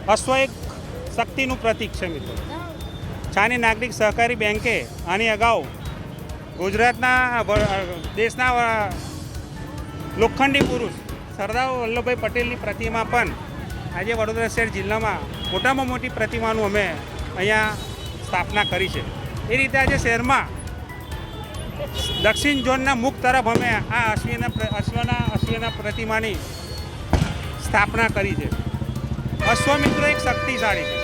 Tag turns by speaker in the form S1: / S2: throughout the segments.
S1: અશ્વ એક શક્તિનું પ્રતીક છે મિત્રો. છાણી નાગરિક સહકારી બેંકે આની અગાઉ ગુજરાતના દેશના લોખંડી પુરુષ સરદાર વલ્લભભાઈ પટેલની પ્રતિમા પણ આજે વડોદરા શહેર જિલ્લામાં મોટામાં મોટી પ્રતિમાનું અમે અહીંયા સ્થાપના કરી છે. એ રીતે આજે શહેરમાં દક્ષિણ ઝોનના મુખ તરફ અમે આ અશ્વના પ્રતિમાની સ્થાપના કરી છે. અશ્વ મિત્રો એક શક્તિશાળી છે.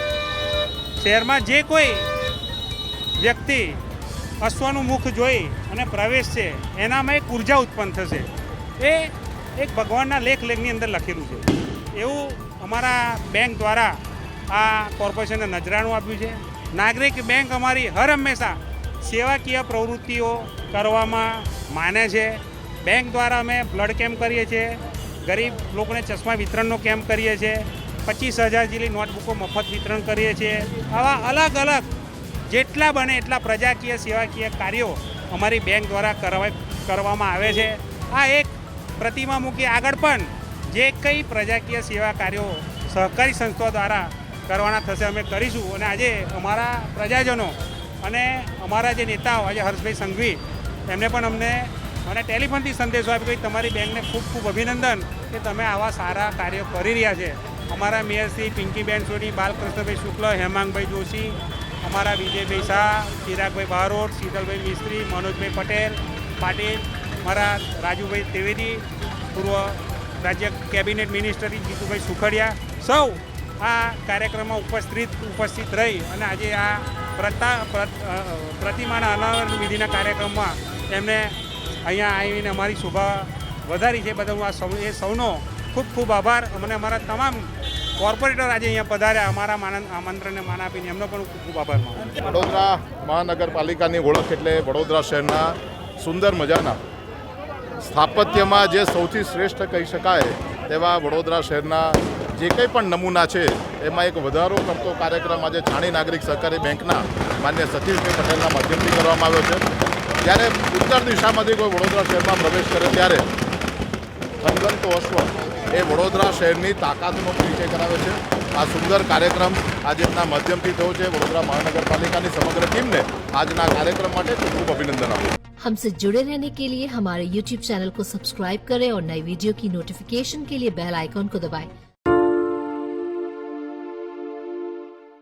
S1: શહેરમાં જે કોઈ વ્યક્તિ અશ્વનું મુખ જોઈ અને પ્રવેશ છે એનામાં એક ઉર્જા ઉત્પન્ન થશે. એ એક ભગવાનના લેખની અંદર લખેલું છે. એવું અમારા બેંક દ્વારા આ કોર્પોરેશનને નજરાણું આપ્યું છે. નાગરિક બેંક અમારી હર હંમેશા સેવાકીય પ્રવૃત્તિઓ કરવામાં માને છે. બેંક દ્વારા અમે બ્લડ કેમ્પ કરીએ છીએ, ગરીબ લોકોને ચશ્મા વિતરણનો કેમ્પ કરીએ છીએ, 25,000 જેટલી નોટબુકો મફત વિતરણ કરીએ છીએ. આવા અલગ અલગ જેટલા બને એટલા પ્રજાકીય સેવાકીય કાર્યો અમારી બેંક દ્વારા કરવામાં આવે છે. આ એક પ્રતિમા મૂકી આગળ પણ જે કંઈ પ્રજાકીય સેવા કાર્યો સહકારી સંસ્થાઓ દ્વારા કરવાના થશે અમે કરીશું. અને આજે અમારા પ્રજાજનો અને અમારા જે નેતાઓ આજે હર્ષભાઈ સંઘવી એમને પણ મને ટેલિફોનથી સંદેશો આપ્યો કે તમારી બેંકને ખૂબ ખૂબ અભિનંદન કે તમે આવા સારા કાર્યો કરી રહ્યા છે. અમારા મેયર શ્રી પિંકીબેન સોની, બાલકૃષ્ણભાઈ શુક્લ, હેમાંગભાઈ જોશી, અમારા વિજયભાઈ શાહ, ચિરાગભાઈ બારોટ, શીતલભાઈ મિસ્ત્રી, મનોજભાઈ પાટીલ, મારા રાજુભાઈ ત્રિવેદી, પૂર્વ રાજ્ય કેબિનેટ મિનિસ્ટર જીતુભાઈ સુખડિયા, સૌ આ કાર્યક્રમમાં ઉપસ્થિત રહી અને આજે આ પ્રતિમાના અનાવરણ વિધિના કાર્યક્રમમાં એમને અહીંયા આવીને અમારી શોભા વધારી છે. બધા હું એ સૌનો ખૂબ ખૂબ આભાર. અને અમારા તમામ કોર્પોરેટર આજે અહીંયા પધાર્યા, અમારા આમંત્રણને માન આપીને એમનો પણ ખૂબ ખૂબ આભાર માનું.
S2: વડોદરા મહાનગરપાલિકાની ઓળખ એટલે વડોદરા શહેરના સુંદર મજાના સ્થાપત્યમાં જે સૌથી શ્રેષ્ઠ કહી શકાય તેવા વડોદરા શહેરના જે કંઈ પણ નમૂના છે એમાં એક વધારો કરતો કાર્યક્રમ આજે છાણી નાગરિક સહકારી બેંકના માન્ય સતીશભાઈ પટેલના માધ્યમથી કરવામાં આવ્યો છે. જ્યારે ઉત્તર દિશામાંથી કોઈ વડોદરા શહેરમાં પ્રવેશ કરે ત્યારે થનગનતો અશ્વ એ વડોદરા શહેરની તાકાતનો પરિચય કરાવે છે. આ સુંદર કાર્યક્રમ આજે એમના માધ્યમથી થયો છે. વડોદરા મહાનગરપાલિકાની સમગ્ર ટીમને આજના કાર્યક્રમ માટે ખૂબ ખૂબ અભિનંદન આપું.
S3: हमसे जुड़े रहने के लिए हमारे YouTube चैनल को सब्सक्राइब करें और नई वीडियो की नोटिफिकेशन के लिए बेल आइकॉन को दबाएं।